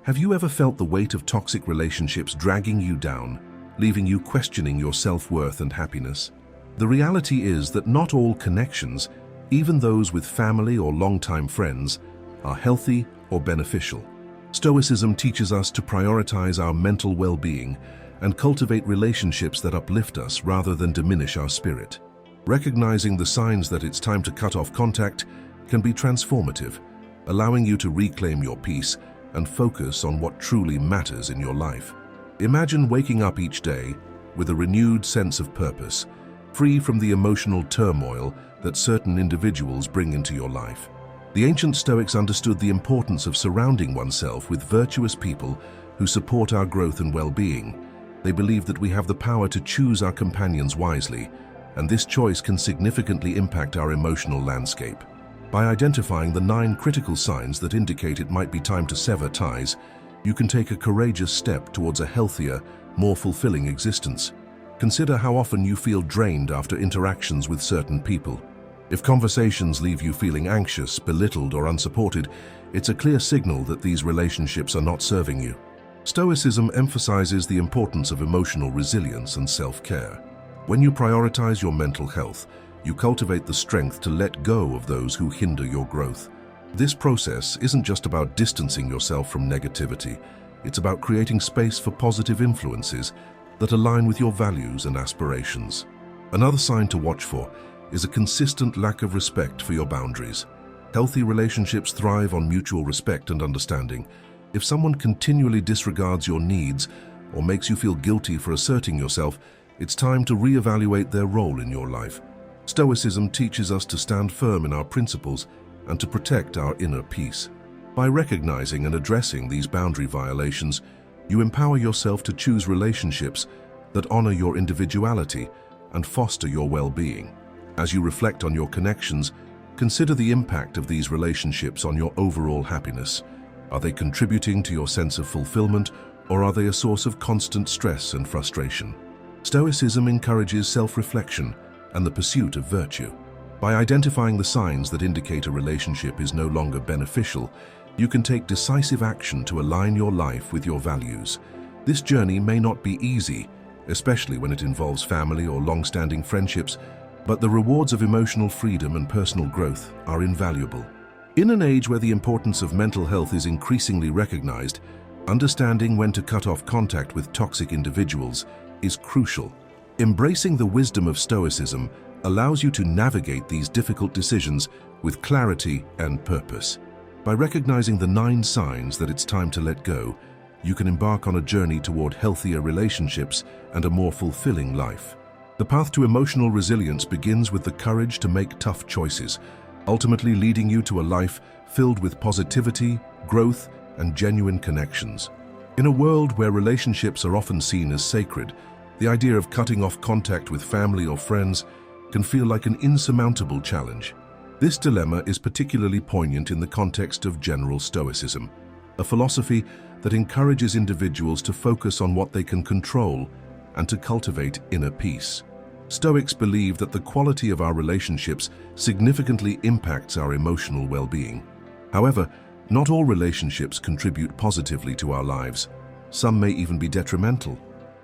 Have you ever felt the weight of toxic relationships dragging you down, leaving you questioning your self-worth and happiness? The reality is that not all connections, even those with family or longtime friends, are healthy or beneficial. Stoicism teaches us to prioritize our mental well-being and cultivate relationships that uplift us rather than diminish our spirit. Recognizing the signs that it's time to cut off contact can be transformative, allowing you to reclaim your peace and focus on what truly matters in your life. Imagine waking up each day with a renewed sense of purpose, free from the emotional turmoil that certain individuals bring into your life. The ancient Stoics understood the importance of surrounding oneself with virtuous people who support our growth and well-being. They believed that we have the power to choose our companions wisely, and this choice can significantly impact our emotional landscape. By identifying the 9 critical signs that indicate it might be time to sever ties, you can take a courageous step towards a healthier, more fulfilling existence. Consider how often you feel drained after interactions with certain people. If conversations leave you feeling anxious, belittled, or unsupported, it's a clear signal that these relationships are not serving you. Stoicism emphasizes the importance of emotional resilience and self-care. When you prioritize your mental health, you cultivate the strength to let go of those who hinder your growth. This process isn't just about distancing yourself from negativity. It's about creating space for positive influences that align with your values and aspirations. Another sign to watch for is a consistent lack of respect for your boundaries. Healthy relationships thrive on mutual respect and understanding. If someone continually disregards your needs or makes you feel guilty for asserting yourself, it's time to reevaluate their role in your life. Stoicism teaches us to stand firm in our principles and to protect our inner peace. By recognizing and addressing these boundary violations, you empower yourself to choose relationships that honor your individuality and foster your well-being. As you reflect on your connections, consider the impact of these relationships on your overall happiness. Are they contributing to your sense of fulfillment, or are they a source of constant stress and frustration? Stoicism encourages self-reflection and the pursuit of virtue. By identifying the signs that indicate a relationship is no longer beneficial, you can take decisive action to align your life with your values. This journey may not be easy, especially when it involves family or long-standing friendships, but the rewards of emotional freedom and personal growth are invaluable. In an age where the importance of mental health is increasingly recognized, understanding when to cut off contact with toxic individuals is crucial. Embracing the wisdom of Stoicism allows you to navigate these difficult decisions with clarity and purpose. By recognizing the 9 signs that it's time to let go, you can embark on a journey toward healthier relationships and a more fulfilling life. The path to emotional resilience begins with the courage to make tough choices, ultimately leading you to a life filled with positivity, growth, and genuine connections. In a world where relationships are often seen as sacred, the idea of cutting off contact with family or friends can feel like an insurmountable challenge. This dilemma is particularly poignant in the context of general Stoicism, a philosophy that encourages individuals to focus on what they can control and to cultivate inner peace. Stoics believe that the quality of our relationships significantly impacts our emotional well-being. However, not all relationships contribute positively to our lives. Some may even be detrimental.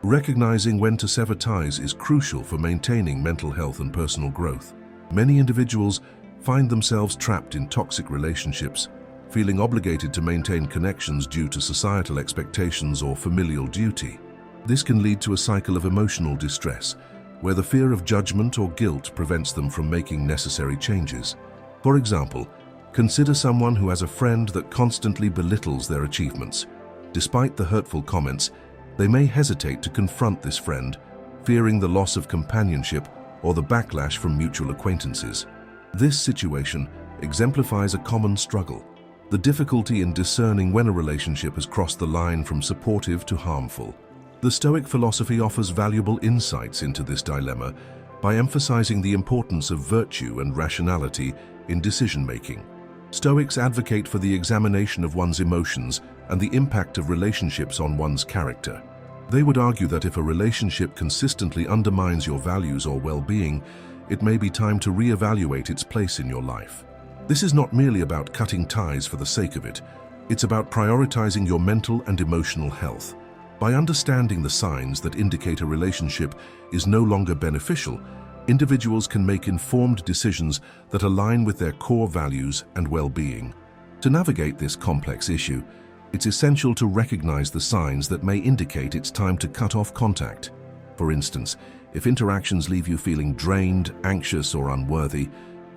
Recognizing when to sever ties is crucial for maintaining mental health and personal growth. Many individuals find themselves trapped in toxic relationships, feeling obligated to maintain connections due to societal expectations or familial duty. This can lead to a cycle of emotional distress, where the fear of judgment or guilt prevents them from making necessary changes. For example, consider someone who has a friend that constantly belittles their achievements. Despite the hurtful comments, they may hesitate to confront this friend, fearing the loss of companionship or the backlash from mutual acquaintances. This situation exemplifies a common struggle, the difficulty in discerning when a relationship has crossed the line from supportive to harmful. The Stoic philosophy offers valuable insights into this dilemma by emphasizing the importance of virtue and rationality in decision-making. Stoics advocate for the examination of one's emotions and the impact of relationships on one's character. They would argue that if a relationship consistently undermines your values or well-being, it may be time to reevaluate its place in your life. This is not merely about cutting ties for the sake of it, It's about prioritizing your mental and emotional health. By understanding the signs that indicate a relationship is no longer beneficial, individuals can make informed decisions that align with their core values and well-being. To navigate this complex issue, it's essential to recognize the signs that may indicate it's time to cut off contact. For instance, if interactions leave you feeling drained, anxious, or unworthy,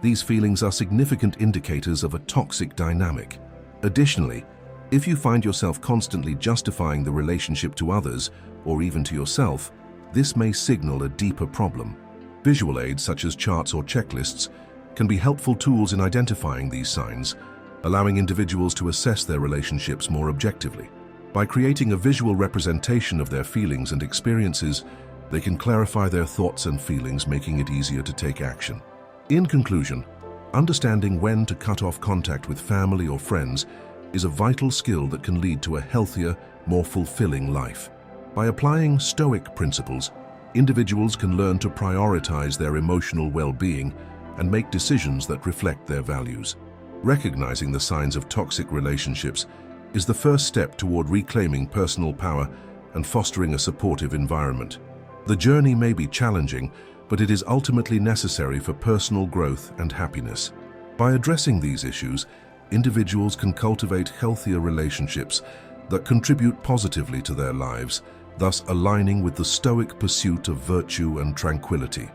these feelings are significant indicators of a toxic dynamic. Additionally, if you find yourself constantly justifying the relationship to others, or even to yourself, this may signal a deeper problem. Visual aids such as charts or checklists can be helpful tools in identifying these signs, allowing individuals to assess their relationships more objectively. By creating a visual representation of their feelings and experiences, they can clarify their thoughts and feelings, making it easier to take action. In conclusion, understanding when to cut off contact with family or friends is a vital skill that can lead to a healthier, more fulfilling life. By applying Stoic principles, individuals can learn to prioritize their emotional well-being and make decisions that reflect their values. Recognizing the signs of toxic relationships is the first step toward reclaiming personal power and fostering a supportive environment. The journey may be challenging, but it is ultimately necessary for personal growth and happiness. By addressing these issues, individuals can cultivate healthier relationships that contribute positively to their lives, thus aligning with the Stoic pursuit of virtue and tranquility.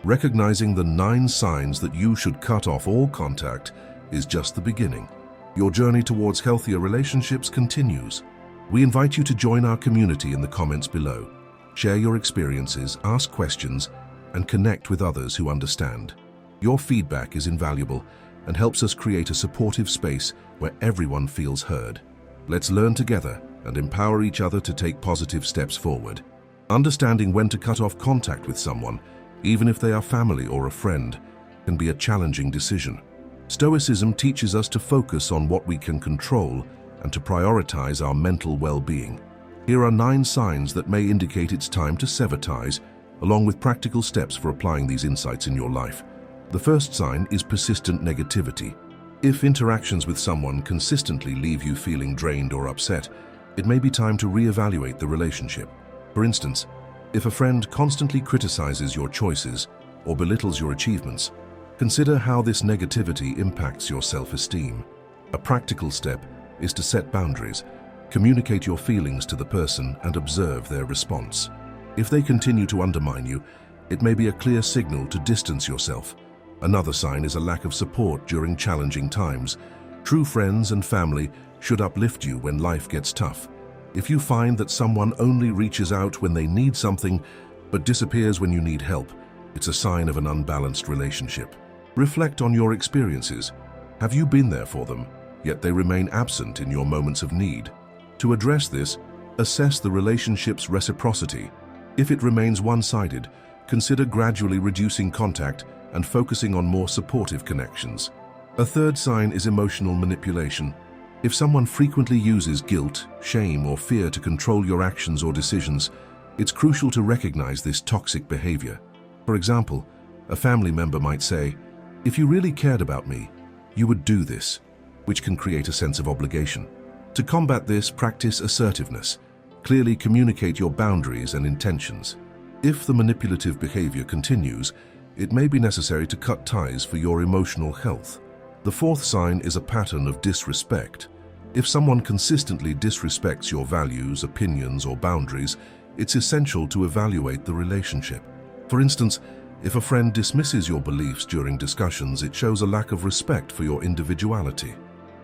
Recognizing the 9 signs that you should cut off all contact is just the beginning. Your journey towards healthier relationships continues. We invite you to join our community in the comments below. Share your experiences, ask questions, and connect with others who understand. Your feedback is invaluable and helps us create a supportive space where everyone feels heard. Let's learn together and empower each other to take positive steps forward. Understanding when to cut off contact with someone, even if they are family or a friend, can be a challenging decision. Stoicism teaches us to focus on what we can control and to prioritize our mental well-being. Here are 9 signs that may indicate it's time to sever ties, along with practical steps for applying these insights in your life. The first sign is persistent negativity. If interactions with someone consistently leave you feeling drained or upset, it may be time to reevaluate the relationship. For instance, if a friend constantly criticizes your choices or belittles your achievements, consider how this negativity impacts your self-esteem. A practical step is to set boundaries, communicate your feelings to the person, and observe their response. If they continue to undermine you, it may be a clear signal to distance yourself. Another sign is a lack of support during challenging times. True friends and family should uplift you when life gets tough. If you find that someone only reaches out when they need something but disappears when you need help, it's a sign of an unbalanced relationship. Reflect on your experiences. Have you been there for them, yet they remain absent in your moments of need? To address this, assess the relationship's reciprocity. If it remains one-sided, consider gradually reducing contact and focusing on more supportive connections. A third sign is emotional manipulation. If someone frequently uses guilt, shame, or fear to control your actions or decisions, it's crucial to recognize this toxic behavior. For example, a family member might say, "If you really cared about me, you would do this," which can create a sense of obligation. To combat this, practice assertiveness. Clearly communicate your boundaries and intentions. If the manipulative behavior continues, it may be necessary to cut ties for your emotional health. The fourth sign is a pattern of disrespect. If someone consistently disrespects your values, opinions, or boundaries, it's essential to evaluate the relationship. For instance, if a friend dismisses your beliefs during discussions, it shows a lack of respect for your individuality.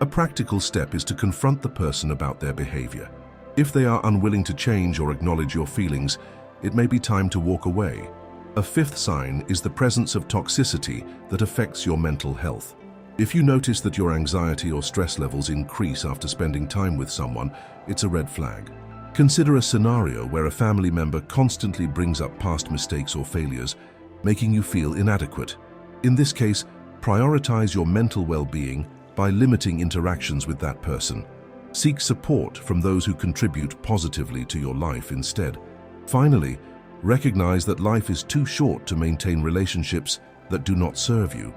A practical step is to confront the person about their behavior. If they are unwilling to change or acknowledge your feelings, it may be time to walk away. A fifth sign is the presence of toxicity that affects your mental health. If you notice that your anxiety or stress levels increase after spending time with someone, it's a red flag. Consider a scenario where a family member constantly brings up past mistakes or failures, making you feel inadequate. In this case, prioritize your mental well-being by limiting interactions with that person. Seek support from those who contribute positively to your life instead. Finally, recognize that life is too short to maintain relationships that do not serve you.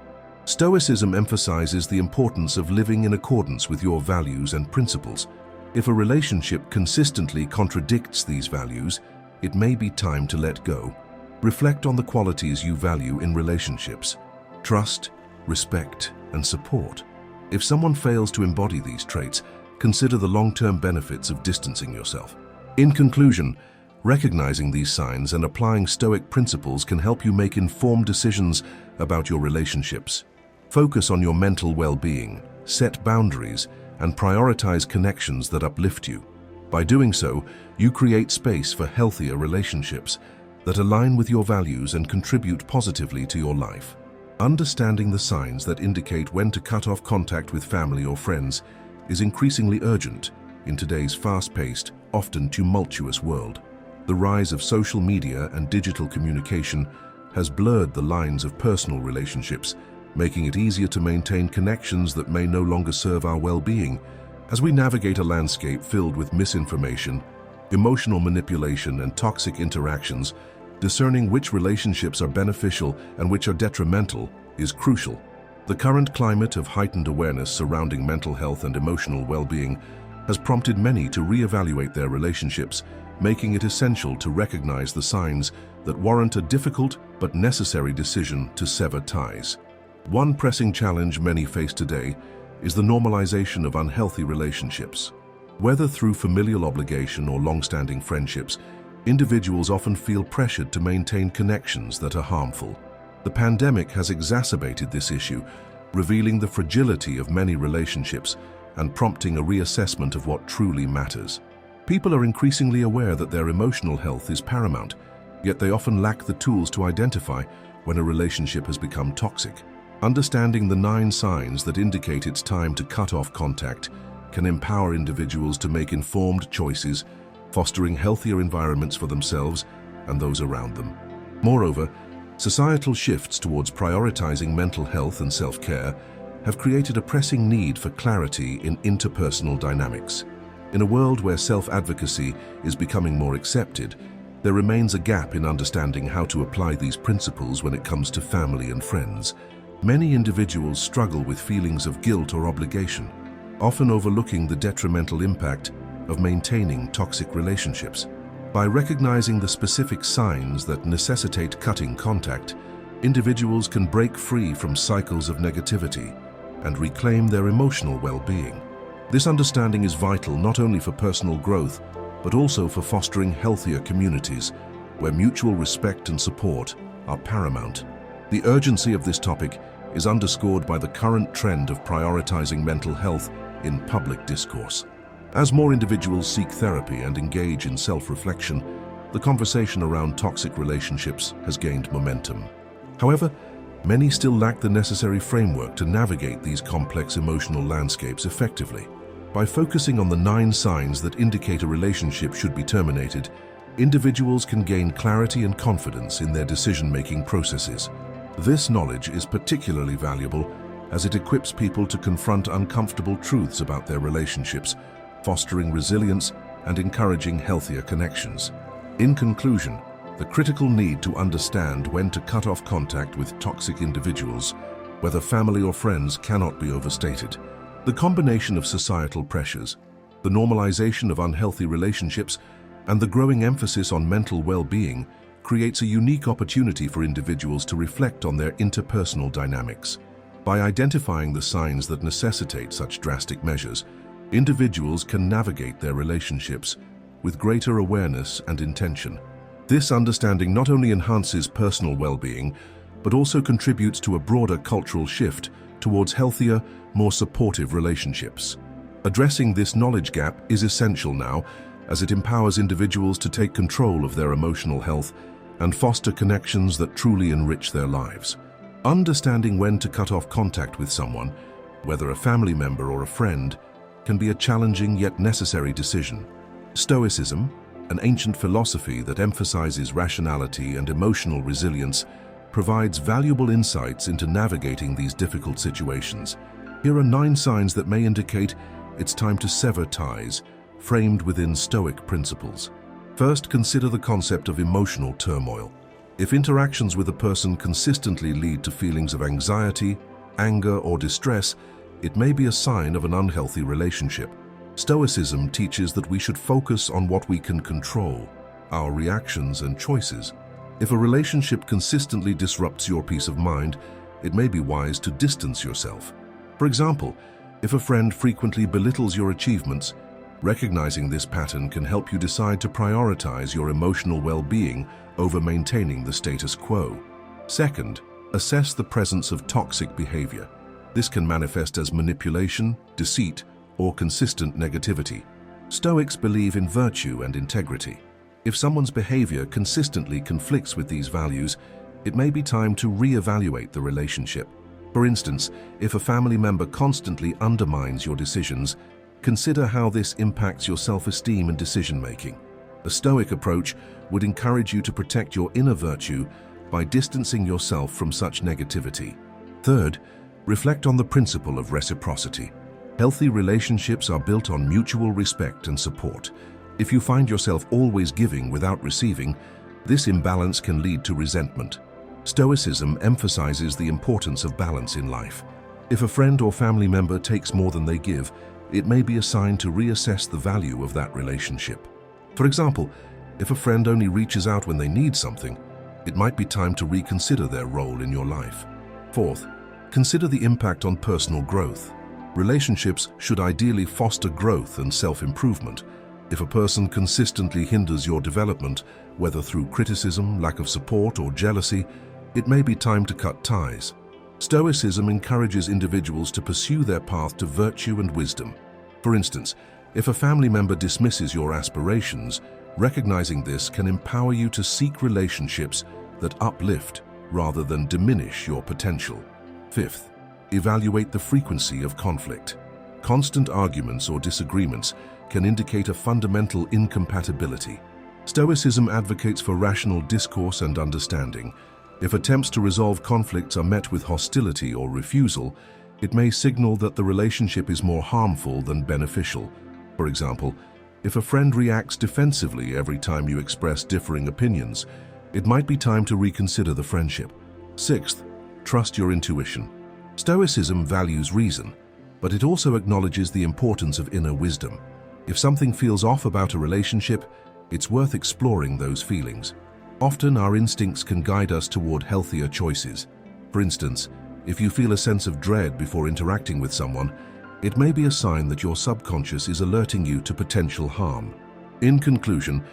Stoicism emphasizes the importance of living in accordance with your values and principles. If a relationship consistently contradicts these values, it may be time to let go. Reflect on the qualities you value in relationships: trust, respect, and support. If someone fails to embody these traits, consider the long-term benefits of distancing yourself. In conclusion, recognizing these signs and applying Stoic principles can help you make informed decisions about your relationships. Focus on your mental well-being, set boundaries, and prioritize connections that uplift you. By doing so, you create space for healthier relationships that align with your values and contribute positively to your life. Understanding the signs that indicate when to cut off contact with family or friends is increasingly urgent in today's fast-paced, often tumultuous world. The rise of social media and digital communication has blurred the lines of personal relationships, making it easier to maintain connections that may no longer serve our well-being. As we navigate a landscape filled with misinformation, emotional manipulation, and toxic interactions, discerning which relationships are beneficial and which are detrimental is crucial. The current climate of heightened awareness surrounding mental health and emotional well-being has prompted many to reevaluate their relationships, making it essential to recognize the signs that warrant a difficult but necessary decision to sever ties. One pressing challenge many face today is the normalization of unhealthy relationships. Whether through familial obligation or long-standing friendships, individuals often feel pressured to maintain connections that are harmful. The pandemic has exacerbated this issue, revealing the fragility of many relationships and prompting a reassessment of what truly matters. People are increasingly aware that their emotional health is paramount, yet they often lack the tools to identify when a relationship has become toxic. Understanding the 9 signs that indicate it's time to cut off contact can empower individuals to make informed choices, fostering healthier environments for themselves and those around them. Moreover, societal shifts towards prioritizing mental health and self-care have created a pressing need for clarity in interpersonal dynamics. In a world where self-advocacy is becoming more accepted, there remains a gap in understanding how to apply these principles when it comes to family and friends. Many individuals struggle with feelings of guilt or obligation, often overlooking the detrimental impact of maintaining toxic relationships. By recognizing the specific signs that necessitate cutting contact, individuals can break free from cycles of negativity and reclaim their emotional well-being. This understanding is vital not only for personal growth, but also for fostering healthier communities where mutual respect and support are paramount. The urgency of this topic is underscored by the current trend of prioritizing mental health in public discourse. As more individuals seek therapy and engage in self-reflection, the conversation around toxic relationships has gained momentum. However, many still lack the necessary framework to navigate these complex emotional landscapes effectively. By focusing on the 9 signs that indicate a relationship should be terminated, individuals can gain clarity and confidence in their decision-making processes. This knowledge is particularly valuable as it equips people to confront uncomfortable truths about their relationships, fostering resilience and encouraging healthier connections. In conclusion, the critical need to understand when to cut off contact with toxic individuals, whether family or friends, cannot be overstated. The combination of societal pressures, the normalization of unhealthy relationships, and the growing emphasis on mental well-being creates a unique opportunity for individuals to reflect on their interpersonal dynamics. By identifying the signs that necessitate such drastic measures, individuals can navigate their relationships with greater awareness and intention. This understanding not only enhances personal well-being, but also contributes to a broader cultural shift towards healthier, more supportive relationships. Addressing this knowledge gap is essential now, as it empowers individuals to take control of their emotional health and foster connections that truly enrich their lives. Understanding when to cut off contact with someone, whether a family member or a friend, can be a challenging yet necessary decision. Stoicism, an ancient philosophy that emphasizes rationality and emotional resilience, provides valuable insights into navigating these difficult situations. Here are 9 signs that may indicate it's time to sever ties, framed within Stoic principles. First, consider the concept of emotional turmoil. If interactions with a person consistently lead to feelings of anxiety, anger, or distress, it may be a sign of an unhealthy relationship. Stoicism teaches that we should focus on what we can control, our reactions and choices. If a relationship consistently disrupts your peace of mind, it may be wise to distance yourself. For example, if a friend frequently belittles your achievements, recognizing this pattern can help you decide to prioritize your emotional well-being over maintaining the status quo. Second, assess the presence of toxic behavior. This can manifest as manipulation, deceit, or consistent negativity. Stoics believe in virtue and integrity. If someone's behavior consistently conflicts with these values, it may be time to re-evaluate the relationship. For instance, if a family member constantly undermines your decisions, consider how this impacts your self-esteem and decision-making. A Stoic approach would encourage you to protect your inner virtue by distancing yourself from such negativity. Third, reflect on the principle of reciprocity. Healthy relationships are built on mutual respect and support. If you find yourself always giving without receiving, this imbalance can lead to resentment. Stoicism emphasizes the importance of balance in life. If a friend or family member takes more than they give, it may be a sign to reassess the value of that relationship. For example, if a friend only reaches out when they need something, it might be time to reconsider their role in your life. Fourth, consider the impact on personal growth. Relationships should ideally foster growth and self-improvement. If a person consistently hinders your development, whether through criticism, lack of support, or jealousy, it may be time to cut ties. Stoicism encourages individuals to pursue their path to virtue and wisdom. For instance, if a family member dismisses your aspirations, recognizing this can empower you to seek relationships that uplift rather than diminish your potential. Fifth, evaluate the frequency of conflict. Constant arguments or disagreements can indicate a fundamental incompatibility. Stoicism advocates for rational discourse and understanding. If attempts to resolve conflicts are met with hostility or refusal, it may signal that the relationship is more harmful than beneficial. For example, if a friend reacts defensively every time you express differing opinions, it might be time to reconsider the friendship. Sixth, trust your intuition. Stoicism values reason, but it also acknowledges the importance of inner wisdom. If something feels off about a relationship, it's worth exploring those feelings. Often our instincts can guide us toward healthier choices. For instance, if you feel a sense of dread before interacting with someone, it may be a sign that your subconscious is alerting you to potential harm. In conclusion,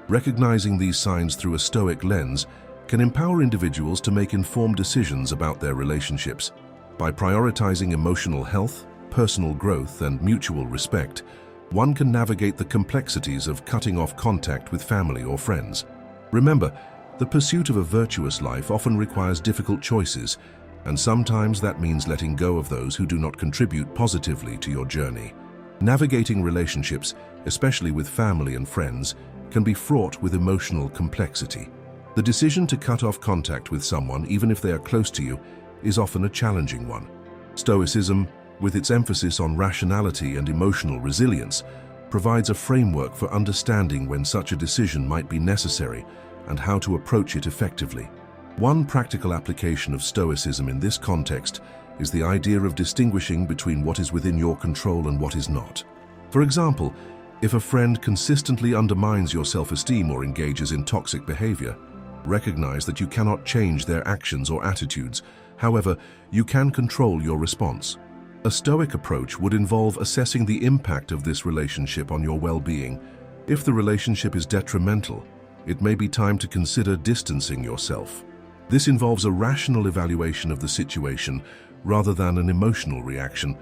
recognizing these signs through a Stoic lens can empower individuals to make informed decisions about their relationships. By prioritizing emotional health, personal growth, and mutual respect, one can navigate the complexities of cutting off contact with family or friends. Remember, the pursuit of a virtuous life often requires difficult choices, and sometimes that means letting go of those who do not contribute positively to your journey. Navigating relationships, especially with family and friends, can be fraught with emotional complexity. The decision to cut off contact with someone, even if they are close to you, is often a challenging one. Stoicism, with its emphasis on rationality and emotional resilience, provides a framework for understanding when such a decision might be necessary and how to approach it effectively. One practical application of Stoicism in this context is the idea of distinguishing between what is within your control and what is not. For example, if a friend consistently undermines your self-esteem or engages in toxic behavior, recognize that you cannot change their actions or attitudes. However, you can control your response. A Stoic approach would involve assessing the impact of this relationship on your well-being. If the relationship is detrimental, it may be time to consider distancing yourself. This involves a rational evaluation of the situation rather than an emotional reaction,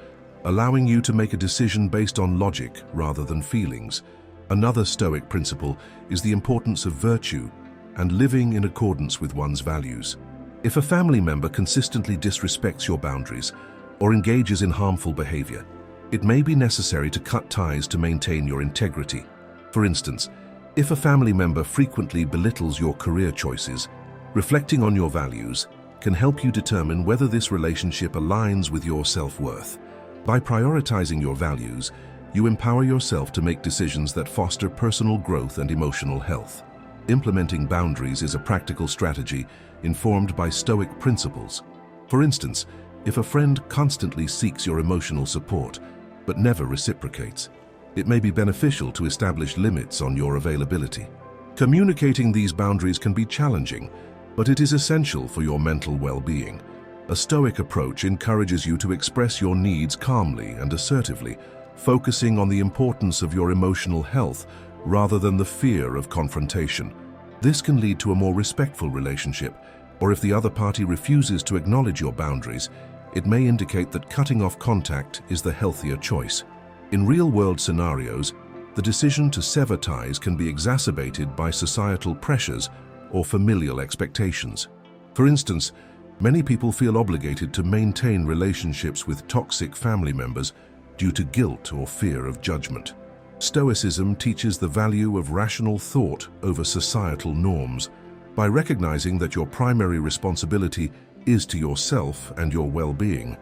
allowing you to make a decision based on logic rather than feelings. Another Stoic principle is the importance of virtue and living in accordance with one's values. If a family member consistently disrespects your boundaries or engages in harmful behavior, it may be necessary to cut ties to maintain your integrity. For instance, if a family member frequently belittles your career choices, reflecting on your values can help you determine whether this relationship aligns with your self-worth. By prioritizing your values, you empower yourself to make decisions that foster personal growth and emotional health. Implementing boundaries is a practical strategy informed by Stoic principles. For instance, If a friend constantly seeks your emotional support, but never reciprocates, it may be beneficial to establish limits on your availability. Communicating these boundaries can be challenging, but it is essential for your mental well-being. A Stoic approach encourages you to express your needs calmly and assertively, focusing on the importance of your emotional health rather than the fear of confrontation. This can lead to a more respectful relationship, or if the other party refuses to acknowledge your boundaries, it may indicate that cutting off contact is the healthier choice. In real-world scenarios, the decision to sever ties can be exacerbated by societal pressures or familial expectations. For instance, many people feel obligated to maintain relationships with toxic family members due to guilt or fear of judgment. Stoicism teaches the value of rational thought over societal norms. By recognizing that your primary responsibility is to yourself and your well-being,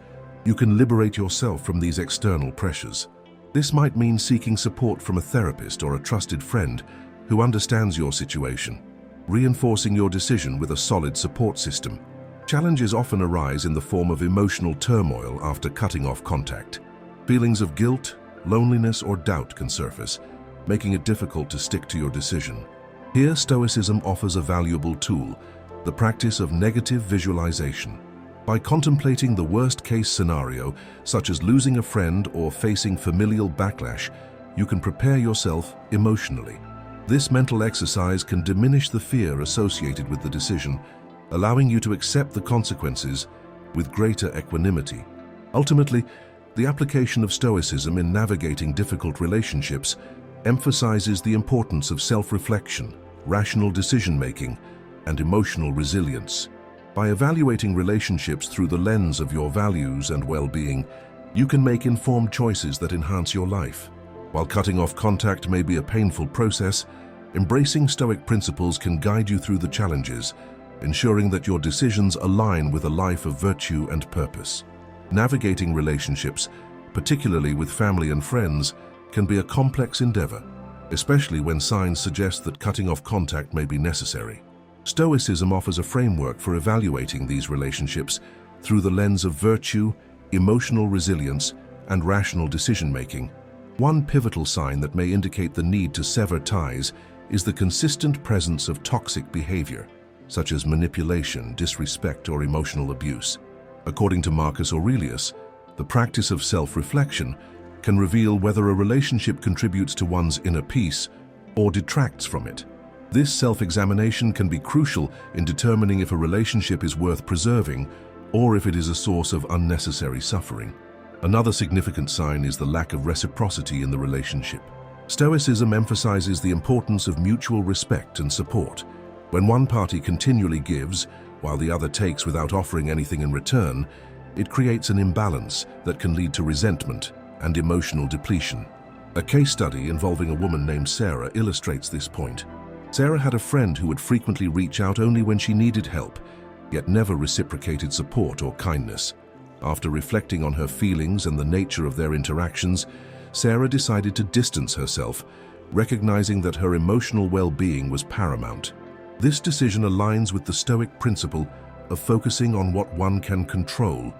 you can liberate yourself from these external pressures. This might mean seeking support from a therapist or a trusted friend who understands your situation, reinforcing your decision with a solid support system. Challenges often arise in the form of emotional turmoil after cutting off contact. Feelings of guilt, loneliness, or doubt can surface, making it difficult to stick to your decision. Here, Stoicism offers a valuable tool, the practice of negative visualization. By contemplating the worst-case scenario, such as losing a friend or facing familial backlash, you can prepare yourself emotionally. This mental exercise can diminish the fear associated with the decision, allowing you to accept the consequences with greater equanimity. Ultimately, the application of Stoicism in navigating difficult relationships emphasizes the importance of self-reflection, rational decision-making, and emotional resilience. By evaluating relationships through the lens of your values and well-being, you can make informed choices that enhance your life. While cutting off contact may be a painful process, embracing Stoic principles can guide you through the challenges, ensuring that your decisions align with a life of virtue and purpose. Navigating relationships, particularly with family and friends, can be a complex endeavor, especially when signs suggest that cutting off contact may be necessary. Stoicism offers a framework for evaluating these relationships through the lens of virtue, emotional resilience, and rational decision-making. One pivotal sign that may indicate the need to sever ties is the consistent presence of toxic behavior, such as manipulation, disrespect, or emotional abuse. According to Marcus Aurelius, the practice of self-reflection can reveal whether a relationship contributes to one's inner peace or detracts from it. This self-examination can be crucial in determining if a relationship is worth preserving or if it is a source of unnecessary suffering. Another significant sign is the lack of reciprocity in the relationship. Stoicism emphasizes the importance of mutual respect and support. When one party continually gives, while the other takes without offering anything in return, it creates an imbalance that can lead to resentment and emotional depletion. A case study involving a woman named Sarah illustrates this point. Sarah had a friend who would frequently reach out only when she needed help, yet never reciprocated support or kindness. After reflecting on her feelings and the nature of their interactions, Sarah decided to distance herself, recognizing that her emotional well-being was paramount. This decision aligns with the Stoic principle of focusing on what one can control,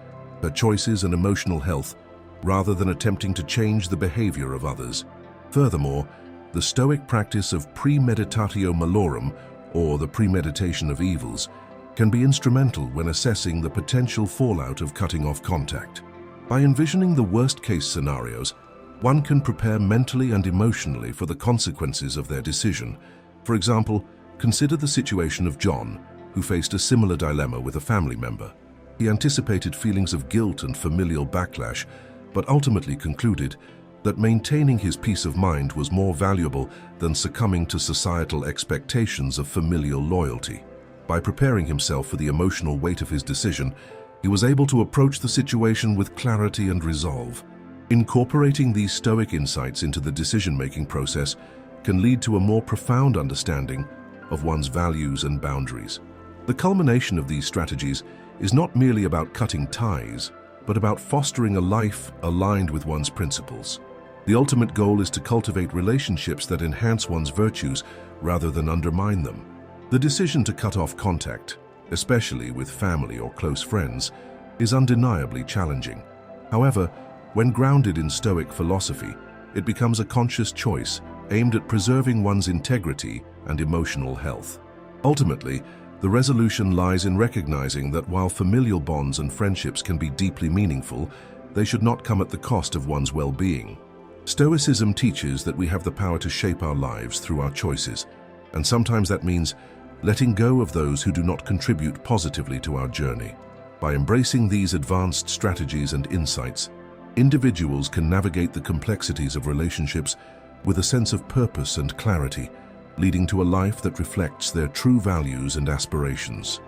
her choices and emotional health, rather than attempting to change the behavior of others. Furthermore, the Stoic practice of premeditatio malorum, or the premeditation of evils, can be instrumental when assessing the potential fallout of cutting off contact. By envisioning the worst-case scenarios, one can prepare mentally and emotionally for the consequences of their decision. For example, consider the situation of John, who faced a similar dilemma with a family member. He anticipated feelings of guilt and familial backlash, but ultimately concluded that maintaining his peace of mind was more valuable than succumbing to societal expectations of familial loyalty. By preparing himself for the emotional weight of his decision, he was able to approach the situation with clarity and resolve. Incorporating these Stoic insights into the decision-making process can lead to a more profound understanding of one's values and boundaries. The culmination of these strategies is not merely about cutting ties, but about fostering a life aligned with one's principles. The ultimate goal is to cultivate relationships that enhance one's virtues rather than undermine them. The decision to cut off contact, especially with family or close friends, is undeniably challenging. However, when grounded in Stoic philosophy, it becomes a conscious choice aimed at preserving one's integrity and emotional health. Ultimately, the resolution lies in recognizing that while familial bonds and friendships can be deeply meaningful, they should not come at the cost of one's well-being. Stoicism teaches that we have the power to shape our lives through our choices, and sometimes that means letting go of those who do not contribute positively to our journey. By embracing these advanced strategies and insights, individuals can navigate the complexities of relationships with a sense of purpose and clarity, leading to a life that reflects their true values and aspirations.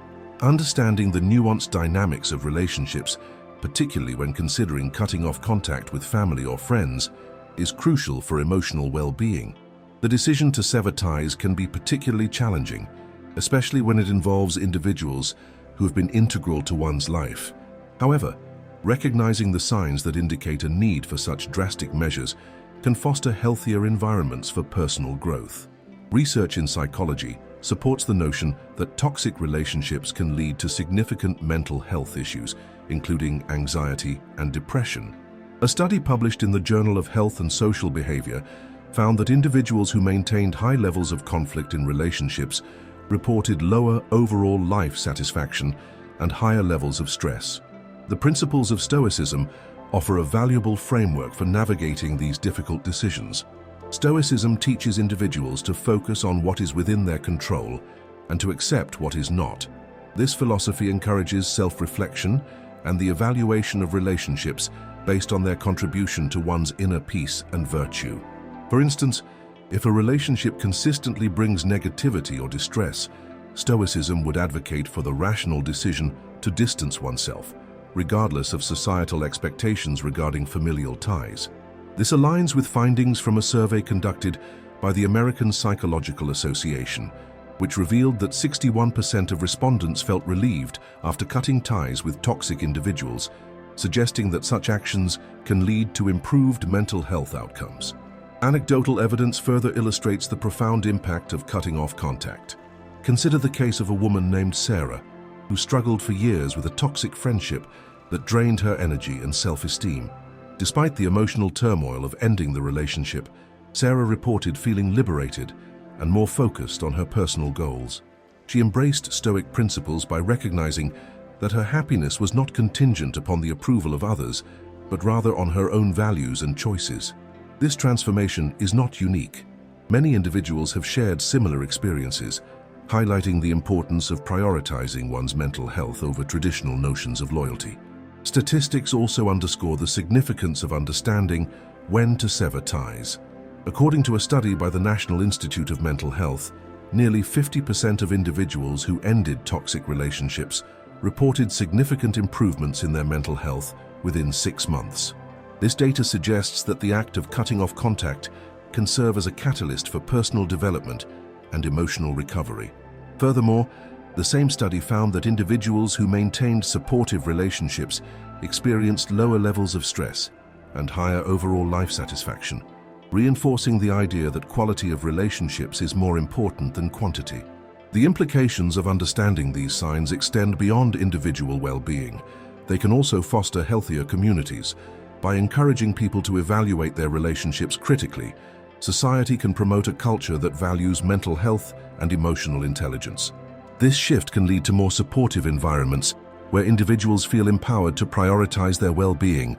Understanding the nuanced dynamics of relationships, particularly when considering cutting off contact with family or friends, is crucial for emotional well-being. The decision to sever ties can be particularly challenging, especially when it involves individuals who have been integral to one's life. However, recognizing the signs that indicate a need for such drastic measures can foster healthier environments for personal growth. Research in psychology supports the notion that toxic relationships can lead to significant mental health issues, including anxiety and depression. A study published in the Journal of Health and Social Behavior found that individuals who maintained high levels of conflict in relationships reported lower overall life satisfaction and higher levels of stress. The principles of Stoicism offer a valuable framework for navigating these difficult decisions. Stoicism teaches individuals to focus on what is within their control and to accept what is not. This philosophy encourages self-reflection and the evaluation of relationships based on their contribution to one's inner peace and virtue. For instance, if a relationship consistently brings negativity or distress, Stoicism would advocate for the rational decision to distance oneself, regardless of societal expectations regarding familial ties. This aligns with findings from a survey conducted by the American Psychological Association, which revealed that 61% of respondents felt relieved after cutting ties with toxic individuals, suggesting that such actions can lead to improved mental health outcomes. Anecdotal evidence further illustrates the profound impact of cutting off contact. Consider the case of a woman named Sarah, who struggled for years with a toxic friendship that drained her energy and self-esteem. Despite the emotional turmoil of ending the relationship, Sarah reported feeling liberated and more focused on her personal goals. She embraced Stoic principles by recognizing that her happiness was not contingent upon the approval of others, but rather on her own values and choices. This transformation is not unique. Many individuals have shared similar experiences, highlighting the importance of prioritizing one's mental health over traditional notions of loyalty. Statistics also underscore the significance of understanding when to sever ties. According to a study by the National Institute of Mental Health, nearly 50% of individuals who ended toxic relationships reported significant improvements in their mental health within 6 months. This data suggests that the act of cutting off contact can serve as a catalyst for personal development and emotional recovery. Furthermore, the same study found that individuals who maintained supportive relationships experienced lower levels of stress and higher overall life satisfaction, reinforcing the idea that quality of relationships is more important than quantity. The implications of understanding these signs extend beyond individual well-being. They can also foster healthier communities. By encouraging people to evaluate their relationships critically, society can promote a culture that values mental health and emotional intelligence. This shift can lead to more supportive environments where individuals feel empowered to prioritize their well-being,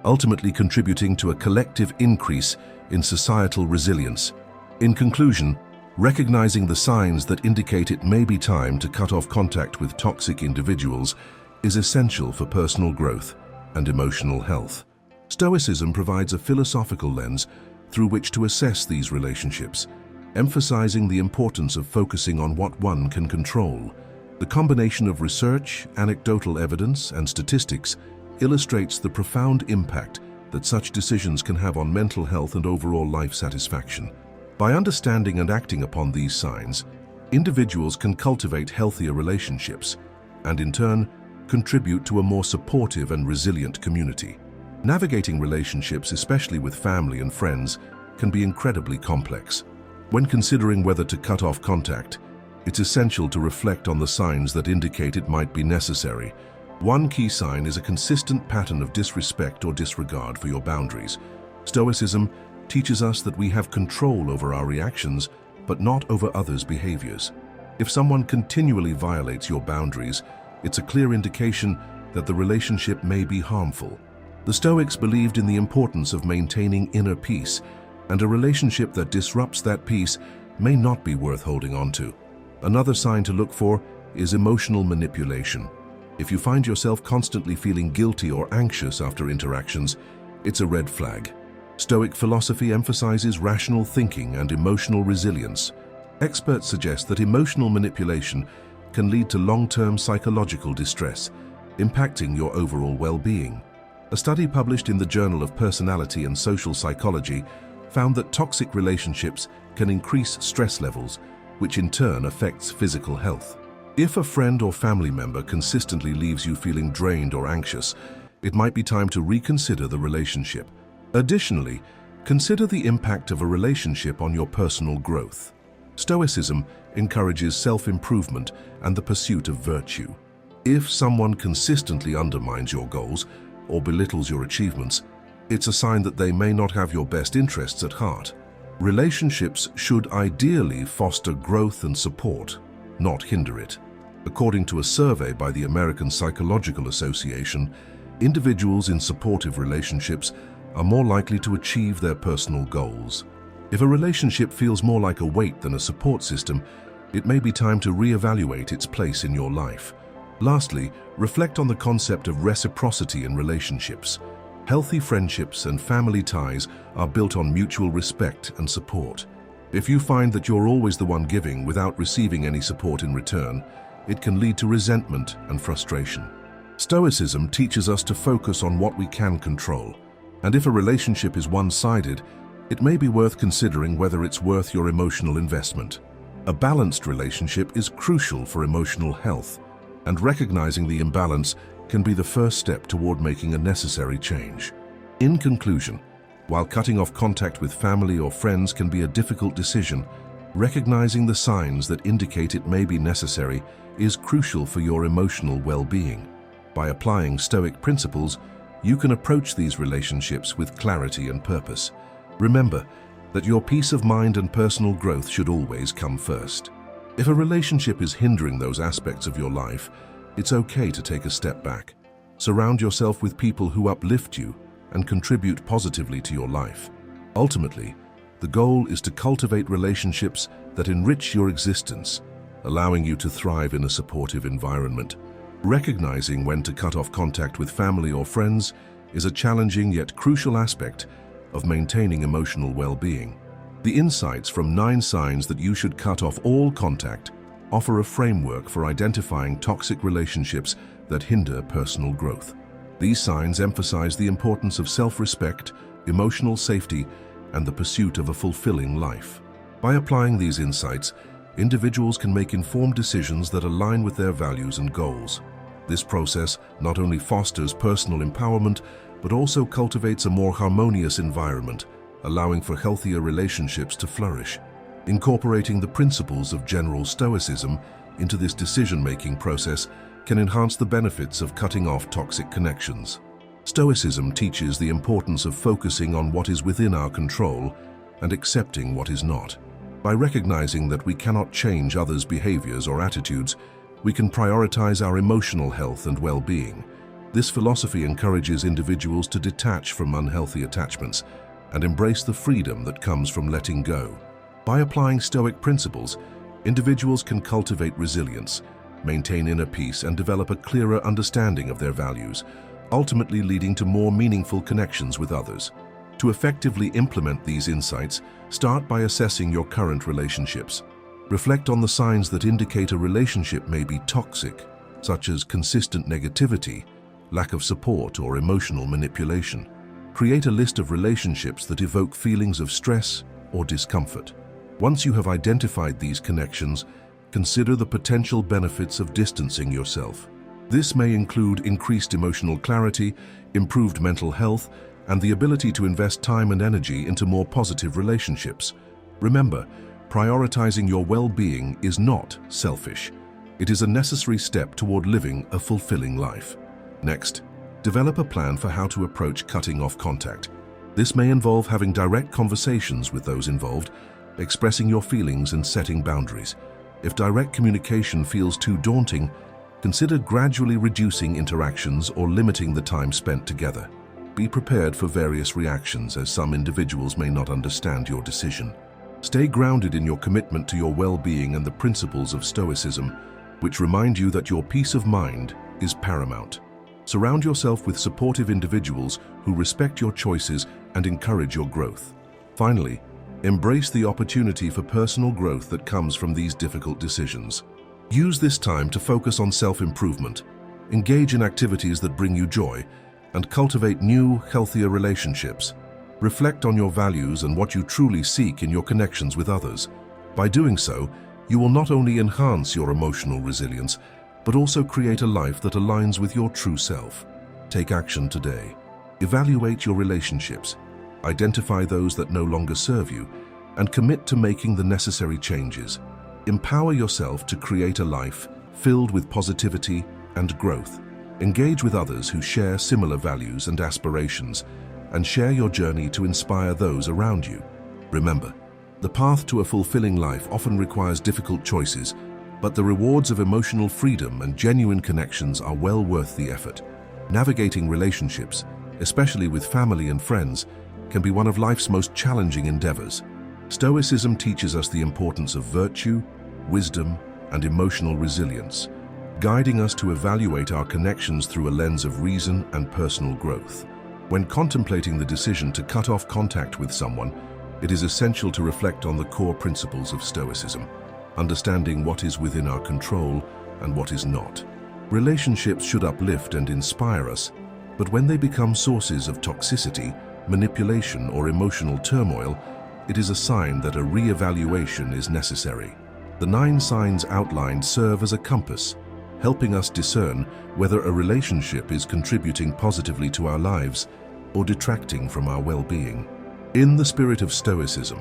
ultimately contributing to a collective increase in societal resilience. In conclusion, recognizing the signs that indicate it may be time to cut off contact with toxic individuals is essential for personal growth and emotional health. Stoicism provides a philosophical lens through which to assess these relationships, emphasizing the importance of focusing on what one can control. The combination of research, anecdotal evidence, and statistics illustrates the profound impact that such decisions can have on mental health and overall life satisfaction. By understanding and acting upon these signs, individuals can cultivate healthier relationships and, in turn, contribute to a more supportive and resilient community. Navigating relationships, especially with family and friends, can be incredibly complex. When considering whether to cut off contact, it's essential to reflect on the signs that indicate it might be necessary, One key sign is a consistent pattern of disrespect or disregard for your boundaries. Stoicism teaches us that we have control over our reactions, but not over others' behaviors. If someone continually violates your boundaries, it's a clear indication that the relationship may be harmful. The Stoics believed in the importance of maintaining inner peace, and a relationship that disrupts that peace may not be worth holding on to. Another sign to look for is emotional manipulation. If you find yourself constantly feeling guilty or anxious after interactions, it's a red flag. Stoic philosophy emphasizes rational thinking and emotional resilience. Experts suggest that emotional manipulation can lead to long-term psychological distress, impacting your overall well-being. A study published in the Journal of Personality and Social Psychology found that toxic relationships can increase stress levels, which in turn affects physical health. If a friend or family member consistently leaves you feeling drained or anxious, it might be time to reconsider the relationship. Additionally, consider the impact of a relationship on your personal growth. Stoicism encourages self-improvement and the pursuit of virtue. If someone consistently undermines your goals or belittles your achievements, it's a sign that they may not have your best interests at heart. Relationships should ideally foster growth and support, not hinder it. According to a survey by the American Psychological Association, individuals in supportive relationships are more likely to achieve their personal goals. If a relationship feels more like a weight than a support system, it may be time to reevaluate its place in your life. Lastly, reflect on the concept of reciprocity in relationships. Healthy friendships and family ties are built on mutual respect and support. If you find that you're always the one giving without receiving any support in return, it can lead to resentment and frustration. Stoicism teaches us to focus on what we can control, and if a relationship is one-sided, it may be worth considering whether it's worth your emotional investment. A balanced relationship is crucial for emotional health, and recognizing the imbalance can be the first step toward making a necessary change. In conclusion, while cutting off contact with family or friends can be a difficult decision, recognizing the signs that indicate it may be necessary is crucial for your emotional well-being. By applying Stoic principles, you can approach these relationships with clarity and purpose. Remember that your peace of mind and personal growth should always come first. If a relationship is hindering those aspects of your life, it's okay to take a step back. Surround yourself with people who uplift you and contribute positively to your life. Ultimately, the goal is to cultivate relationships that enrich your existence, allowing you to thrive in a supportive environment. Recognizing when to cut off contact with family or friends is a challenging yet crucial aspect of maintaining emotional well-being. The insights from 9 signs that you should cut off all contact offer a framework for identifying toxic relationships that hinder personal growth. These signs emphasize the importance of self-respect, emotional safety, and the pursuit of a fulfilling life. By applying these insights, individuals can make informed decisions that align with their values and goals. This process not only fosters personal empowerment, but also cultivates a more harmonious environment, allowing for healthier relationships to flourish. Incorporating the principles of general Stoicism into this decision-making process can enhance the benefits of cutting off toxic connections. Stoicism teaches the importance of focusing on what is within our control and accepting what is not. By recognizing that we cannot change others' behaviors or attitudes, we can prioritize our emotional health and well-being. This philosophy encourages individuals to detach from unhealthy attachments and embrace the freedom that comes from letting go. By applying Stoic principles, individuals can cultivate resilience, maintain inner peace, and develop a clearer understanding of their values, ultimately leading to more meaningful connections with others. To effectively implement these insights, start by assessing your current relationships. Reflect on the signs that indicate a relationship may be toxic, such as consistent negativity, lack of support, or emotional manipulation. Create a list of relationships that evoke feelings of stress or discomfort. Once you have identified these connections, consider the potential benefits of distancing yourself. This may include increased emotional clarity, improved mental health, and the ability to invest time and energy into more positive relationships. Remember, prioritizing your well-being is not selfish. It is a necessary step toward living a fulfilling life. Next, develop a plan for how to approach cutting off contact. This may involve having direct conversations with those involved, expressing your feelings and setting boundaries. If direct communication feels too daunting, consider gradually reducing interactions or limiting the time spent together. Be prepared for various reactions, as some individuals may not understand your decision. Stay grounded in your commitment to your well-being and the principles of Stoicism, which remind you that your peace of mind is paramount. Surround yourself with supportive individuals who respect your choices and encourage your growth. Finally, embrace the opportunity for personal growth that comes from these difficult decisions. Use this time to focus on self-improvement, engage in activities that bring you joy, and cultivate new, healthier relationships. Reflect on your values and what you truly seek in your connections with others. By doing so, you will not only enhance your emotional resilience, but also create a life that aligns with your true self. Take action today. Evaluate your relationships, identify those that no longer serve you, and commit to making the necessary changes. Empower yourself to create a life filled with positivity and growth. Engage with others who share similar values and aspirations, and share your journey to inspire those around you. Remember, the path to a fulfilling life often requires difficult choices, but the rewards of emotional freedom and genuine connections are well worth the effort. Navigating relationships, especially with family and friends, can be one of life's most challenging endeavors. Stoicism teaches us the importance of virtue, wisdom, and emotional resilience, guiding us to evaluate our connections through a lens of reason and personal growth. When contemplating the decision to cut off contact with someone, it is essential to reflect on the core principles of Stoicism, understanding what is within our control and what is not. Relationships should uplift and inspire us, but when they become sources of toxicity, manipulation, or emotional turmoil, it is a sign that a re-evaluation is necessary. The 9 signs outlined serve as a compass, helping us discern whether a relationship is contributing positively to our lives or detracting from our well-being. In the spirit of Stoicism,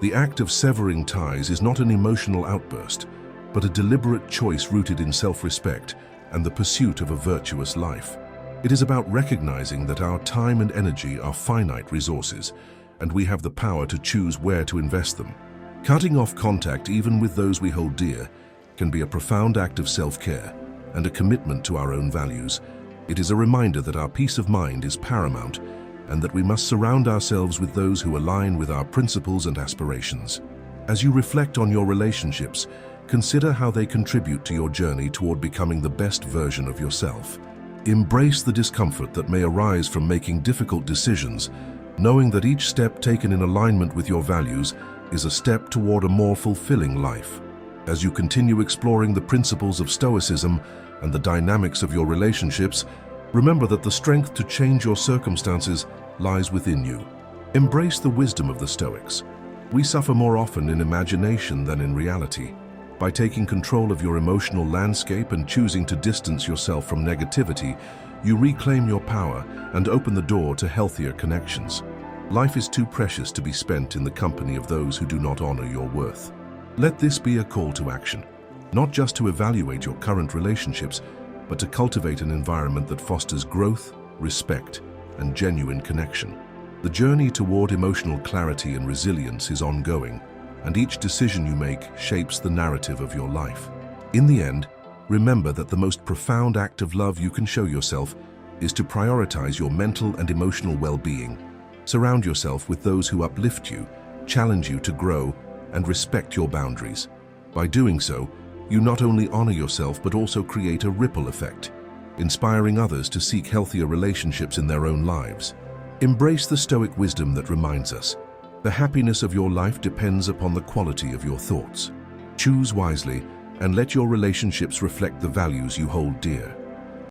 the act of severing ties is not an emotional outburst, but a deliberate choice rooted in self-respect and the pursuit of a virtuous life. It is about recognizing that our time and energy are finite resources, and we have the power to choose where to invest them. Cutting off contact, even with those we hold dear, can be a profound act of self-care and a commitment to our own values. It is a reminder that our peace of mind is paramount and that we must surround ourselves with those who align with our principles and aspirations. As you reflect on your relationships, consider how they contribute to your journey toward becoming the best version of yourself. Embrace the discomfort that may arise from making difficult decisions, knowing that each step taken in alignment with your values is a step toward a more fulfilling life. As you continue exploring the principles of Stoicism and the dynamics of your relationships, remember that the strength to change your circumstances lies within you. Embrace the wisdom of the Stoics. We suffer more often in imagination than in reality. By taking control of your emotional landscape and choosing to distance yourself from negativity, you reclaim your power and open the door to healthier connections. Life is too precious to be spent in the company of those who do not honor your worth. Let this be a call to action, not just to evaluate your current relationships, but to cultivate an environment that fosters growth, respect, and genuine connection. The journey toward emotional clarity and resilience is ongoing, and each decision you make shapes the narrative of your life. In the end, remember that the most profound act of love you can show yourself is to prioritize your mental and emotional well-being. Surround yourself with those who uplift you, challenge you to grow, and respect your boundaries. By doing so, you not only honor yourself but also create a ripple effect, inspiring others to seek healthier relationships in their own lives. Embrace the Stoic wisdom that reminds us, the happiness of your life depends upon the quality of your thoughts. Choose wisely and let your relationships reflect the values you hold dear.